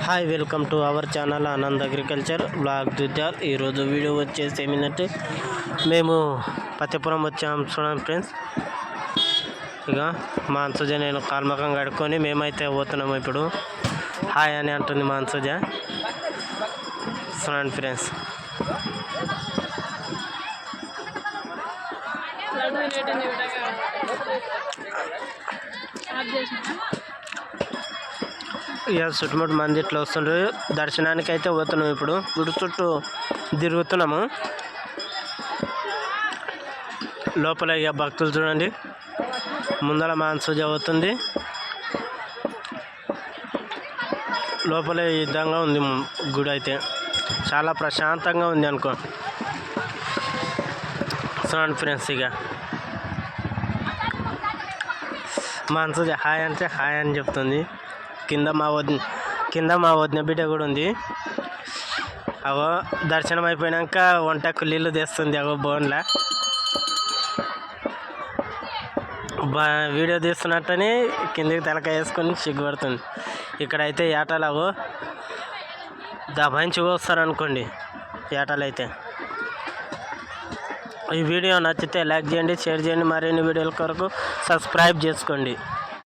Hi welcome to our channel Anand agriculture blog Duddal. ఈరోజు video వచ్చేసి ఏమిటంటే మేము పత్తిపురం వచ్చాము చూడండి ఫ్రెండ్స్. ఇక మా అన్సుజ నేను కాల్మకం కడుక్కొని మేమైతే పోతున్నాము. ఇప్పుడు హాయ్ అని అంటుంది మా అన్సుజ. చూడండి ఫ్రెండ్స్. ఇక చుట్టుముట్టు మంది ఇట్లా వస్తుండ్రు. దర్శనానికి అయితే పోతున్నాము. ఇప్పుడు గుడి చుట్టూ తిరుగుతున్నాము. లోపల ఇక భక్తులు చూడండి. ముందర మా అన్సుజ అవుతుంది. లోపల ఈ విధంగా ఉంది గుడి అయితే. చాలా ప్రశాంతంగా ఉంది అనుకో. చూడండి ఫ్రెండ్స్. ఇక మా అన్సుజ హాయ్ అంటే హాయ్ అని చెప్తుంది. కింద మా వదిన బిడ్డ కూడా ఉంది. అవో దర్శనం అయిపోయాక వంటకు నీళ్ళు తెస్తుంది. అవో బోన్లా వీడియో తీస్తున్నట్టని కిందికి తలకాయ వేసుకొని సిగ్గుపడుతుంది. ఇక్కడైతే ఏటలు అవో దబాయించి వస్తారు అనుకోండి ఏటలు అయితే. ఈ వీడియో నచ్చితే లైక్ చేయండి, షేర్ చేయండి. మరిన్ని వీడియోల కొరకు సబ్స్క్రైబ్ చేసుకోండి.